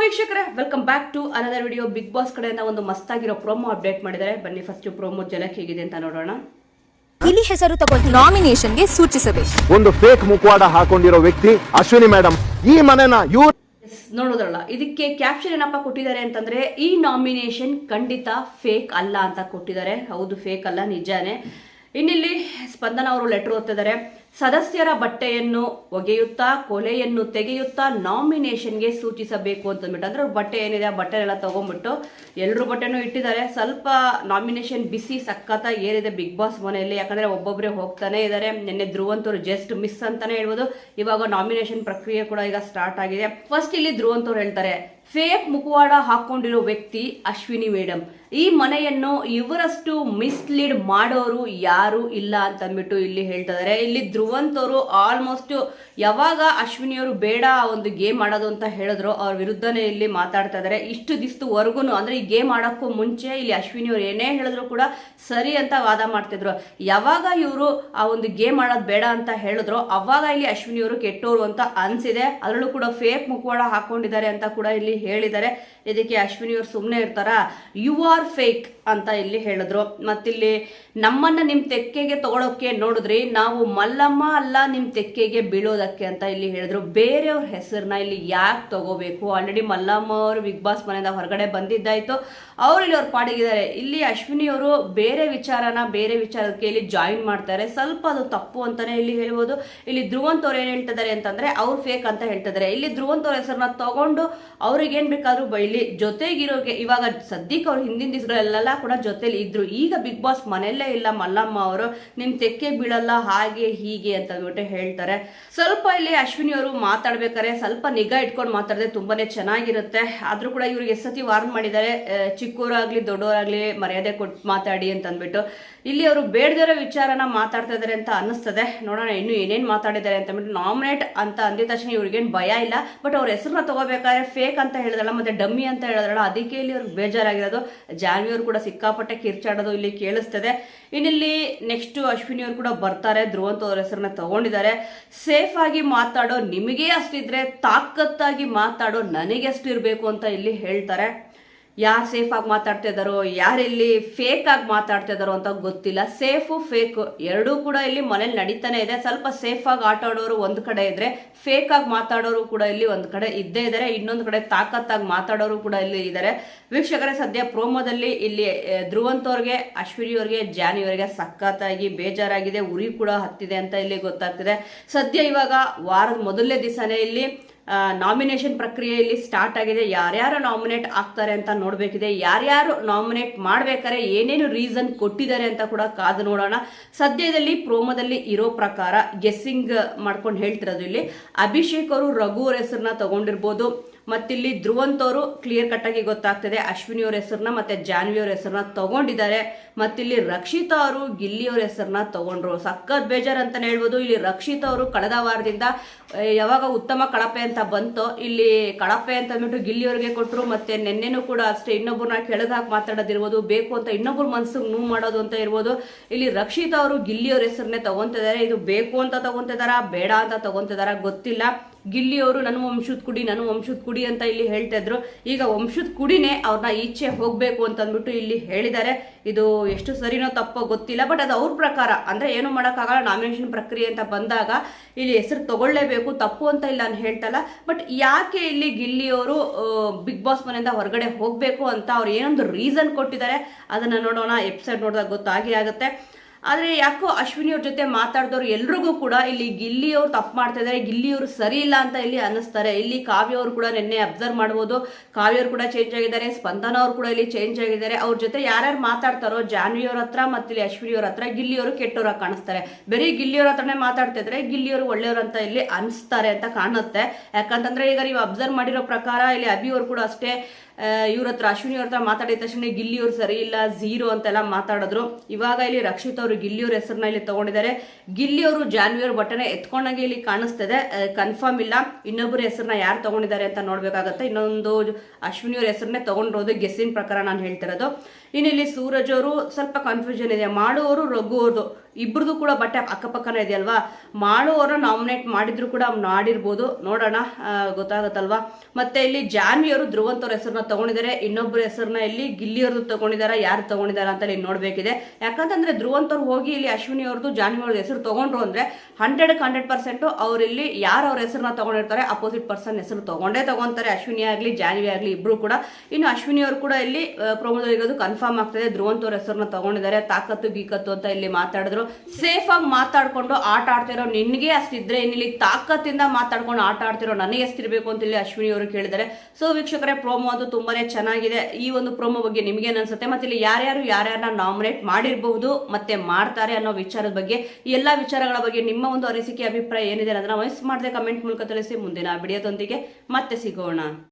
ವೀಕ್ಷಕರೇ, welcome back to another video. Bigg Boss ಕಡೆಯಿಂದ ಒಂದು ಮಸ್ತಾಗಿರೋ ಪ್ರೋಮೋ ಅಪ್ಡೇಟ್ ಮಾಡಿದ್ದಾರೆ. ಬನ್ನಿ ಫಸ್ಟ್ ಪ್ರೋಮೋ ಜಲಕ್ ಹೇಗಿದೆ ಅಂತ ನೋಡೋಣ. ಇಲ್ಲಿ ಹೆಸರು ತಗೊಂಡು ನಾಮಿನೇಷನ್ಗೆ ಸೂಚಿಸಬೇಕು. ಒಂದು ಫೇಕ್ ಮುಖವಾಡ ಹಾಕೊಂಡಿರೋ ವ್ಯಕ್ತಿ ಅಶ್ವಿನಿ ಮೇಡಮ್. ಈ ಮನೆನ ನೋಡೋದ್ರಲ್ಲ, ಇದಕ್ಕೆ ಕ್ಯಾಪ್ಷನ್ ಏನಪ್ಪ ಕೊಟ್ಟಿದ್ದಾರೆ ಅಂತಂದ್ರೆ, ಈ ನಾಮಿನೇಷನ್ ಖಂಡಿತ ಫೇಕ್ ಅಲ್ಲ ಅಂತ ಕೊಟ್ಟಿದ್ದಾರೆ. ಹೌದು, ಫೇಕ್ ಅಲ್ಲ, ನಿಜಾನೇ. ಇನ್ನಿಲ್ಲಿ ಸ್ಪಂದನ ಅವರು ಲೆಟರ್ ಓದ್ತಿದ್ದಾರೆ. ಸದಸ್ಯರ ಬಟ್ಟೆಯನ್ನು ಒಗೆಯುತ್ತಾ ಕೊಲೆಯನ್ನು ತೆಗೆಯುತ್ತಾ ನಾಮಿನೇಷನ್ಗೆ ಸೂಚಿಸಬೇಕು ಅಂತಂದ್ಬಿಟ್ಟು, ಅಂದ್ರೆ ಬಟ್ಟೆ ಏನಿದೆ ಆ ಬಟ್ಟೆ ಎಲ್ಲ ತಗೊಂಡ್ಬಿಟ್ಟು ಎಲ್ಲರೂ ಬಟ್ಟೆನೂ ಇಟ್ಟಿದ್ದಾರೆ. ಸ್ವಲ್ಪ ನಾಮಿನೇಷನ್ ಬಿಸಿ ಸಖತ್ತ ಏರಿದೆ ಬಿಗ್ ಬಾಸ್ ಮನೆಯಲ್ಲಿ. ಯಾಕಂದ್ರೆ ಒಬ್ಬೊಬ್ಬರೇ ಹೋಗ್ತಾನೆ ಇದ್ದಾರೆ. ನಿನ್ನೆ ಧ್ರುವಂತವ್ರು ಜಸ್ಟ್ ಮಿಸ್ ಅಂತಾನೆ ಹೇಳ್ಬೋದು. ಇವಾಗ ನಾಮಿನೇಷನ್ ಪ್ರಕ್ರಿಯೆ ಕೂಡ ಈಗ ಸ್ಟಾರ್ಟ್ ಆಗಿದೆ. ಫಸ್ಟ್ ಇಲ್ಲಿ ಧ್ರುವಂತವ್ರು ಹೇಳ್ತಾರೆ, ಫೇಕ್ ಮುಖವಾಡ ಹಾಕೊಂಡಿರೋ ವ್ಯಕ್ತಿ ಅಶ್ವಿನಿ ಮೇಡಮ್. ಈ ಮನೆಯನ್ನು ಇವರಷ್ಟು ಮಿಸ್ಲೀಡ್ ಮಾಡೋರು ಯಾರು ಇಲ್ಲ ಅಂತ ಅಂದ್ಬಿಟ್ಟು ಇಲ್ಲಿ ಹೇಳ್ತಿದ್ದಾರೆ. ಇಲ್ಲಿ ಧ್ರುವಂತವರು ಆಲ್ಮೋಸ್ಟ್ ಯಾವಾಗ ಅಶ್ವಿನಿಯವರು ಬೇಡ ಒಂದು ಗೇಮ್ ಆಡೋದು ಅಂತ ಹೇಳಿದ್ರು, ಅವ್ರ ವಿರುದ್ಧನೇ ಇಲ್ಲಿ ಮಾತಾಡ್ತಾ ಇದ್ದಾರೆ. ಇಷ್ಟು ದಿವಸದವರೆಗೂ ಅಂದ್ರೆ ಈ ಗೇಮ್ ಆಡೋಕ್ಕೂ ಮುಂಚೆ ಇಲ್ಲಿ ಅಶ್ವಿನಿಯವರು ಏನೇ ಹೇಳಿದ್ರು ಕೂಡ ಸರಿ ಅಂತ ವಾದ ಮಾಡ್ತಿದ್ರು. ಯಾವಾಗ ಇವರು ಆ ಒಂದು ಗೇಮ್ ಆಡೋದು ಬೇಡ ಅಂತ ಹೇಳಿದ್ರು, ಅವಾಗ ಇಲ್ಲಿ ಅಶ್ವಿನಿಯವರು ಕೆಟ್ಟೋರು ಅಂತ ಅನ್ಸಿದೆ. ಅದರಲ್ಲೂ ಕೂಡ ಫೇಕ್ ಮುಖವಾಡ ಹಾಕೊಂಡಿದ್ದಾರೆ ಅಂತ ಕೂಡ ಇಲ್ಲಿ ಹೇಳಿದ್ದಾರೆ. ಇದಕ್ಕೆ ಅಶ್ವಿನಿಯವರು ಸುಮ್ಮನೆ ಇರ್ತಾರ, ಯು ಆರ್ ಫೇಕ್ ಅಂತ ಇಲ್ಲಿ ಹೇಳಿದ್ರು. ಮತ್ತಿಲ್ಲಿ ನಮ್ಮನ್ನ ನಿಮ್ ತೆಕ್ಕೆಗೆ ತಗೊಳೋಕೆ ನೋಡಿದ್ರಿ, ನಾವು ಮಲ್ಲಮ್ಮ ಅಲ್ಲ ನಿಮ್ ತೆಕ್ಕೆಗೆ ಬೀಳೋದಕ್ಕೆ ಅಂತ ಇಲ್ಲಿ ಹೇಳಿದ್ರು. ಬೇರೆಯವ್ರ ಹೆಸರನ್ನ ಇಲ್ಲಿ ಯಾಕೆ ತಗೋಬೇಕು? ಆಲ್ರೆಡಿ ಮಲ್ಲಮ್ಮ ಅವರು ಬಿಗ್ ಬಾಸ್ ಮನೆಯಿಂದ ಹೊರಗಡೆ ಬಂದಿದ್ದಾಯ್ತು, ಅವ್ರು ಇಲ್ಲಿ ಅವ್ರು ಪಾಡಿಗಿದ್ದಾರೆ. ಇಲ್ಲಿ ಅಶ್ವಿನಿ ಅವರು ಬೇರೆ ವಿಚಾರಕ್ಕೆ ಇಲ್ಲಿ ಜಾಯಿನ್ ಮಾಡ್ತಾರೆ. ಸ್ವಲ್ಪ ಅದು ತಪ್ಪು ಅಂತಾನೆ ಇಲ್ಲಿ ಹೇಳ್ಬೋದು. ಇಲ್ಲಿ ಧ್ರುವಂತ್ ಅವ್ರು ಏನ್ ಹೇಳ್ತಿದ್ದಾರೆ ಅಂತಂದ್ರೆ, ಅವ್ರು ಫೇಕ್ ಅಂತ ಹೇಳ್ತಿದ್ದಾರೆ. ಇಲ್ಲಿ ಧ್ರುವಂತ್ ಅವ್ರ ಹೆಸರನ್ನ ತಗೊಂಡು ಅವ್ರಿಗೆ ಏನ್ ಬೇಕಾದ್ರೂ ಬೈಲಿ, ಜೊತೆಗಿರೋಗೆ ಇವಾಗ ಸದ್ಯಕ್ಕೆ ಅವ್ರು ಹಿಂದಿನ ದಿವಸಗಳೆಲ್ಲ ಕೂಡ ಜೊತೆಲಿ ಇದ್ರು. ಈಗ ಬಿಗ್ ಬಾಸ್ ಮನೆಯಲ್ಲೇ ಇಲ್ಲ ಮಲ್ಲಮ್ಮ ಅವರು, ನಿಮ್ ತೆಕ್ಕೆ ಬೀಳಲ್ಲ ಹಾಗೆ ಹೀಗೆ ಅಂತ ಅಂದ್ಬಿಟ್ಟು ಹೇಳ್ತಾರೆ. ಸ್ವಲ್ಪ ಇಲ್ಲಿ ಅಶ್ವಿನಿ ಅವರು ಮಾತಾಡ್ಬೇಕಾರೆ ಸ್ವಲ್ಪ ನಿಗಾ ಇಟ್ಕೊಂಡು ಮಾತಾಡಿದ್ರೆ ತುಂಬಾನೇ ಚೆನ್ನಾಗಿರುತ್ತೆ. ಆದ್ರೂ ಕೂಡ ಇವ್ರಿಗೆ ಎಷ್ಟತಿ ವಾರ್ನ್ ಮಾಡಿದ್ದಾರೆ, ಚಿಕ್ಕವರಾಗ್ಲಿ ದೊಡ್ಡವರಾಗ್ಲಿ ಮರ್ಯಾದೆ ಕೊಟ್ಟು ಮಾತಾಡಿ ಅಂತ ಅಂದ್ಬಿಟ್ಟು. ಇಲ್ಲಿ ಅವರು ಬೇಡದಿರೋ ವಿಚಾರನ ಮಾತಾಡ್ತಾ ಇದಾರೆ ಅಂತ ಅನ್ನಿಸ್ತದೆ. ನೋಡೋಣ ಇನ್ನು ಏನೇನ್ ಮಾತಾಡಿದ್ದಾರೆ ಅಂತ ಅಂದ್ಬಿಟ್ಟು. ನಾಮಿನೇಟ್ ಅಂತ ಅಂದಿದ ತಕ್ಷಣ ಇವ್ರಿಗೇನು ಭಯ ಇಲ್ಲ, ಬಟ್ ಅವ್ರ ಹೆಸರನ್ನ ತಗೋಬೇಕಾದ್ರೆ ಫೇಕ್ ಅಂತ ಹೇಳಿದ್ರಲ್ಲ, ಮತ್ತೆ ಡಮ್ಮಿ ಅಂತ ಹೇಳಿದ್ರಲ್ಲ, ಅದಕ್ಕೆ ಇಲ್ಲಿ ಅವ್ರಿಗೆ ಬೇಜಾರಾಗಿರೋದು. ಜಾನ್ವಿ ಅವರು ಕೂಡ ಸಿಕ್ಕಾಪಟ್ಟೆ ಕಿರ್ಚಾಡೋದು ಇಲ್ಲಿ ಕೇಳಿಸ್ತದೆ. ಇನ್ನಿಲ್ಲಿ ನೆಕ್ಸ್ಟ್ ಅಶ್ವಿನಿ ಅವರು ಕೂಡ ಬರ್ತಾರೆ. ಧ್ರುವಂತ್ ಅವ್ರ ಹೆಸರನ್ನ ತಗೊಂಡಿದ್ದಾರೆ. ಸೇಫ್ ಆಗಿ ಮಾತಾಡೋ ನಿಮಗೆ ಅಷ್ಟಿದ್ರೆ ತಾಕತ್ತಾಗಿ ಮಾತಾಡೋ ನನಗೆ ಅಷ್ಟು ಇರಬೇಕು ಅಂತ ಇಲ್ಲಿ ಹೇಳ್ತಾರೆ. ಯಾರು ಸೇಫ್ ಆಗಿ ಮಾತಾಡ್ತಾ ಇದ್ದಾರೋ, ಯಾರೆಲ್ಲಿ ಫೇಕ್ ಆಗಿ ಮಾತಾಡ್ತಾ ಇದ್ದಾರೋ ಅಂತ ಗೊತ್ತಿಲ್ಲ. ಸೇಫು ಫೇಕ್ ಎರಡೂ ಕೂಡ ಇಲ್ಲಿ ಮನೇಲಿ ನಡೀತಾನೆ ಇದೆ. ಸ್ವಲ್ಪ ಸೇಫ್ ಆಗಿ ಆಟ ಆಡೋರು ಒಂದ್ ಕಡೆ ಇದ್ರೆ, ಫೇಕ್ ಆಗಿ ಮಾತಾಡೋರು ಕೂಡ ಇಲ್ಲಿ ಒಂದ್ ಕಡೆ ಇದ್ದೇ ಇದ್ದಾರೆ. ಇನ್ನೊಂದು ಕಡೆ ತಾಕತ್ತಾಗಿ ಮಾತಾಡೋರು ಕೂಡ ಇಲ್ಲಿ ಇದ್ದಾರೆ. ವೀಕ್ಷಕರೇ, ಸದ್ಯ ಪ್ರೋಮೋದಲ್ಲಿ ಇಲ್ಲಿ ಧ್ರುವಂತ್ ಅವ್ರಿಗೆ, ಅಶ್ವಿನಿ ಅವ್ರಿಗೆ, ಜಾನಿ ಅವರಿಗೆ ಸಖತ್ತಾಗಿ ಬೇಜಾರಾಗಿದೆ, ಉರಿ ಕೂಡ ಹತ್ತಿದೆ ಅಂತ ಇಲ್ಲಿ ಗೊತ್ತಾಗ್ತಿದೆ. ಸದ್ಯ ಇವಾಗ ವಾರದ ಮೊದಲನೇ ದಿವಸನೇ ಇಲ್ಲಿ ನಾಮಿನೇಷನ್ ಪ್ರಕ್ರಿಯೆ ಇಲ್ಲಿ ಸ್ಟಾರ್ಟ್ ಆಗಿದೆ. ಯಾರ್ಯಾರು ನಾಮಿನೇಟ್ ಆಗ್ತಾರೆ ಅಂತ ನೋಡ್ಬೇಕಿದೆ. ಯಾರ್ಯಾರು ನಾಮಿನೇಟ್ ಮಾಡ್ಬೇಕಾದ್ರೆ ಏನೇನು ರೀಸನ್ ಕೊಟ್ಟಿದ್ದಾರೆ ಅಂತ ಕೂಡ ಕಾದು ನೋಡೋಣ. ಸದ್ಯದಲ್ಲಿ ಪ್ರೋಮೋದಲ್ಲಿ ಇರೋ ಪ್ರಕಾರ ಗೆಸ್ಸಿಂಗ್ ಮಾಡ್ಕೊಂಡು ಹೇಳ್ತಿರೋದು, ಇಲ್ಲಿ ಅಭಿಷೇಕ್ ಅವರು ರಘು ಅವ್ರ ಹೆಸರನ್ನ ತಗೊಂಡಿರ್ಬೋದು. ಮತ್ತಿಲ್ಲಿ ಧ್ರುವಂತ್ ಅವರು ಕ್ಲಿಯರ್ ಕಟ್ ಆಗಿ ಗೊತ್ತಾಗ್ತದೆ ಅಶ್ವಿನಿ ಅವ್ರ ಹೆಸರನ್ನ ಮತ್ತೆ ಜಾನ್ವಿ ಅವ್ರ ಹೆಸರನ್ನ ತಗೊಂಡಿದ್ದಾರೆ. ಮತ್ತಿಲ್ಲಿ ರಕ್ಷಿತಾ ಅವರು ಗಿಲ್ಲಿ ಅವ್ರ ಹೆಸರನ್ನ ತಗೊಂಡ್ರು. ಸಖತ್ ಬೇಜಾರ್ ಅಂತಾನೆ ಹೇಳ್ಬೋದು. ಇಲ್ಲಿ ರಕ್ಷಿತಾ ಅವರು ಕಳೆದ ವಾರದಿಂದ ಯಾವಾಗ ಉತ್ತಮ ಕಳಪೆ ಅಂತ ಬಂತೋ, ಇಲ್ಲಿ ಕಳಪೆ ಅಂತ ಅಂದ್ಬಿಟ್ಟು ಗಿಲ್ಲಿ ಅವ್ರಿಗೆ ಕೊಟ್ಟರು. ಮತ್ತೆ ನೆನ್ನೆನೂ ಕೂಡ ಅಷ್ಟೇ, ಇನ್ನೊಬ್ಬರನ್ನ ಕೆಳಗಾಕಿ ಮಾತಾಡೋದಿರ್ಬೋದು, ಬೇಕು ಅಂತ ಇನ್ನೊಬ್ಬರು ಮನ್ಸಿಗೆ ನೋವು ಮಾಡೋದು ಅಂತ ಇರ್ಬೋದು. ಇಲ್ಲಿ ರಕ್ಷಿತಾ ಅವರು ಗಿಲ್ಲಿ ಅವ್ರ ಹೆಸರನ್ನೇ ತಗೊಂತಿದ್ದಾರೆ. ಇದು ಬೇಕು ಅಂತ ತಗೊಂತಿದಾರ, ಬೇಡ ಅಂತ ತಗೊಂತಿದಾರ ಗೊತ್ತಿಲ್ಲ. ಗಿಲ್ಲಿ ಅವರು ನನ್ನ ವಂಶದ ಕುಡಿ ಅಂತ ಇಲ್ಲಿ ಹೇಳ್ತಾ ಇದ್ರು. ಈಗ ವಂಶದ ಕುಡಿನೇ ಅವ್ರನ್ನ ಈಚೆ ಹೋಗ್ಬೇಕು ಅಂತ ಅಂದ್ಬಿಟ್ಟು ಇಲ್ಲಿ ಹೇಳಿದ್ದಾರೆ. ಇದು ಎಷ್ಟು ಸರಿನೋ ತಪ್ಪೋ ಗೊತ್ತಿಲ್ಲ, ಬಟ್ ಅದು ಅವ್ರ ಪ್ರಕಾರ. ಅಂದ್ರೆ ಏನು ಮಾಡೋಕ್ಕಾಗಲ್ಲ, ನಾಮಿನೇಷನ್ ಪ್ರಕ್ರಿಯೆ ಅಂತ ಬಂದಾಗ ಇಲ್ಲಿ ಹೆಸರು ತಗೊಳ್ಳೇಬೇಕು, ತಪ್ಪು ಅಂತ ಇಲ್ಲ ನಾನು ಹೇಳ್ತಲ್ಲ. ಬಟ್ ಯಾಕೆ ಇಲ್ಲಿ ಗಿಲ್ಲಿ ಅವರು ಬಿಗ್ ಬಾಸ್ ಮನೆಯಿಂದ ಹೊರಗಡೆ ಹೋಗ್ಬೇಕು ಅಂತ ಅವ್ರು ಏನೊಂದು ರೀಸನ್ ಕೊಟ್ಟಿದ್ದಾರೆ, ಅದನ್ನ ನೋಡೋಣ. ಎಪಿಸೋಡ್ ನೋಡಿದಾಗ ಗೊತ್ತಾಗಿ ಆಗುತ್ತೆ. ಆದರೆ ಯಾಕೋ ಅಶ್ವಿನಿ ಅವ್ರ ಜೊತೆ ಮಾತಾಡಿದವ್ರು ಎಲ್ರಿಗೂ ಕೂಡ ಇಲ್ಲಿ ಗಿಲ್ಲಿ ಅವ್ರು ತಪ್ಪು ಮಾಡ್ತಾ ಇದ್ದಾರೆ, ಗಿಲ್ಲಿ ಅವರು ಸರಿ ಇಲ್ಲ ಅಂತ ಇಲ್ಲಿ ಅನ್ನಿಸ್ತಾರೆ. ಇಲ್ಲಿ ಕಾವ್ಯ ಅವರು ಕೂಡ ನಿನ್ನೆ ಅಬ್ಸರ್ವ್ ಮಾಡ್ಬೋದು, ಕಾವ್ಯ ಅವರು ಕೂಡ ಚೇಂಜ್ ಆಗಿದ್ದಾರೆ, ಸ್ಪಂದನ ಅವರು ಕೂಡ ಇಲ್ಲಿ ಚೇಂಜ್ ಆಗಿದ್ದಾರೆ. ಅವ್ರ ಜೊತೆ ಯಾರ್ಯಾರು ಮಾತಾಡ್ತಾರೋ ಜಾನ್ವಿ ಅವ್ರ ಹತ್ರ ಮತ್ತೆ ಇಲ್ಲಿ ಅಶ್ವಿನಿ ಅವ್ರ ಹತ್ರ ಗಿಲ್ಲಿ ಅವರು ಕೆಟ್ಟವ್ರಾಗಿ ಕಾಣಿಸ್ತಾರೆ. ಬರೀ ಗಿಲ್ಲಿ ಅವ್ರ ಹತ್ರನೇ ಮಾತಾಡ್ತಿದ್ರೆ ಗಿಲ್ಲಿ ಅವರು ಒಳ್ಳೆಯವರು ಅಂತ ಇಲ್ಲಿ ಅನಿಸ್ತಾರೆ ಅಂತ ಕಾಣುತ್ತೆ. ಯಾಕಂತಂದ್ರೆ ಈಗ ನೀವು ಅಬ್ಸರ್ವ್ ಮಾಡಿರೋ ಪ್ರಕಾರ ಇಲ್ಲಿ ಅಭಿ ಅವರು ಕೂಡ ಅಷ್ಟೇ ಇವ್ರ ಹತ್ರ ಅಶ್ವಿನಿ ಅವ್ರ ಹತ್ರ ಮಾತಾಡಿದ ತಕ್ಷಣ ಗಿಲ್ಲಿ ಅವ್ರು ಸರಿ ಇಲ್ಲ, ಝೀರೋ ಅಂತೆಲ್ಲ ಮಾತಾಡಿದ್ರು. ಇವಾಗ ಇಲ್ಲಿ ರಕ್ಷಿತ್ ಅವರು ಗಿಲ್ಲಿ ಅವ್ರ ಹೆಸರನ್ನ ಇಲ್ಲಿ ತಗೊಂಡಿದ್ದಾರೆ. ಗಿಲ್ಲಿ ಅವರು ಜಾನ್ವಿ ಅವ್ರ ಬಟ್ಟೆನ ಎತ್ಕೊಂಡಾಗೆ ಇಲ್ಲಿ ಕಾಣಿಸ್ತದೆ, ಕನ್ಫರ್ಮ್ ಇಲ್ಲ. ಇನ್ನೊಬ್ಬರ ಹೆಸರನ್ನ ಯಾರು ತಗೊಂಡಿದ್ದಾರೆ ಅಂತ ನೋಡ್ಬೇಕಾಗತ್ತೆ. ಇನ್ನೊಂದು ಅಶ್ವಿನಿ ಅವ್ರ ಹೆಸರನ್ನೇ ತಗೊಂಡಿರೋದು ಗೆಸ್ಸಿನ ಪ್ರಕಾರ ನಾನು ಹೇಳ್ತಿರೋದು. ಇನ್ನಿಲ್ಲಿ ಸೂರಜ್ ಅವರು ಸ್ವಲ್ಪ ಕನ್ಫ್ಯೂಷನ್ ಇದೆ, ಮಾಡುವವರು ರಘು ಅವ್ರದ್ದು ಇಬ್ರದ್ದು ಕೂಡ ಬಟ್ಟೆ ಅಕ್ಕಪಕ್ಕನೇ ಇದೆಯಲ್ವಾ, ಮಾಡುವವರು ನಾಮಿನೇಟ್ ಮಾಡಿದ್ರು ಕೂಡ ಮಾಡಿರ್ಬೋದು, ನೋಡೋಣ ಗೊತ್ತಾಗತ್ತಲ್ವಾ. ಮತ್ತೆ ಇಲ್ಲಿ ಜಾನ್ವಿ ಅವರು ಧ್ರುವಂತ್ ಅವ್ರ ಹೆಸರನ್ನ ತಗೊಂಡಿದ್ದಾರೆ, ಇನ್ನೊಬ್ಬರ ಹೆಸರನ್ನ ಇಲ್ಲಿ ಗಿಲ್ಲಿ ಅವ್ರದ್ದು ತಗೊಂಡಿದ್ದಾರೆ, ಯಾರು ತಗೊಂಡಿದ್ದಾರೆ ಅಂತ ಇಲ್ಲಿ ನೋಡ್ಬೇಕಿದೆ. ಯಾಕಂತಂದ್ರೆ ಧ್ರುವಂತ್ ಅವ್ರು ಹೋಗಿ ಇಲ್ಲಿ ಅಶ್ವಿನಿ ಅವ್ರದ್ದು ಜಾನ್ವಿ ಅವ್ರದ್ದು ಹೆಸರು ತಗೊಂಡ್ರು ಅಂದ್ರೆ 100% ಅವ್ರಿಲ್ಲಿ ಯಾರು ಅವ್ರ ಹೆಸರನ್ನ ತಗೊಂಡಿರ್ತಾರೆ ಅಪೋಸಿಟ್ ಪರ್ಸನ್ ಹೆಸರು ತಗೊಂತಾರೆ, ಅಶ್ವಿನಿ ಆಗ್ಲಿ ಜಾನ್ವಿ ಆಗ್ಲಿ ಇಬ್ರು ಕೂಡ. ಇನ್ನು ಅಶ್ವಿನಿ ಅವರು ಕೂಡ ಇಲ್ಲಿ ಪ್ರೊಮೋದಲ್ಲಿ ಇರೋದು ಕನ್ಫರ್ಮ್ ಆಗ್ತದೆ, ಧ್ರುವಂತ್ ಅವ್ರ ಹೆಸರನ್ನ ತಗೊಂಡಿದ್ದಾರೆ, ತಾಕತ್ತು ಗೀಕತ್ತು ಅಂತ ಇಲ್ಲಿ ಮಾತಾಡಿದ್ರು. ಸೇಫ್ ಆಗಿ ಮಾತಾಡ್ಕೊಂಡು ಆಟ ಆಡ್ತಿರೋ ನಿನ್ಗೆ ಅಷ್ಟಿದ್ರೆ ಇನ್ನಿಲ್ಲಿ ತಾಕತ್ತಿಂದ ಮಾತಾಡ್ಕೊಂಡು ಆಟ ಆಡ್ತಿರೋ ನನಗೆ ಎಷ್ಟಿರ್ಬೇಕು ಅಂತ ಇಲ್ಲಿ ಅಶ್ವಿನಿ ಅವರು ಕೇಳಿದ್ದಾರೆ. ಸೊ ವೀಕ್ಷಕರೇ, ಪ್ರೋಮೋ ಅದು ತುಂಬಾನೇ ಚೆನ್ನಾಗಿದೆ. ಈ ಒಂದು ಪ್ರೋಮೋ ಬಗ್ಗೆ ನಿಮ್ಗೇನ್ ಅನ್ಸುತ್ತೆ, ಮತ್ತೆ ಇಲ್ಲಿ ಯಾರ್ಯಾರನ್ನ ನಾಮಿನೇಟ್ ಮಾಡಿರಬಹುದು ಮತ್ತೆ ಮಾಡ್ತಾರೆ ಅನ್ನೋ ವಿಚಾರದ ಬಗ್ಗೆ, ಈ ಎಲ್ಲಾ ವಿಚಾರಗಳ ಬಗ್ಗೆ ನಿಮ್ಮ ಒಂದು ಅನಿಸಿಕೆ ಅಭಿಪ್ರಾಯ ಏನಿದೆ ಅದನ್ನ ವಯಸ್ಸು ಮಾಡದೆ ಕಮೆಂಟ್ ಮೂಲಕ ತಿಳಿಸಿ. ಮುಂದಿನ ವಿಡಿಯೋದೊಂದಿಗೆ ಮತ್ತೆ ಸಿಗೋಣ.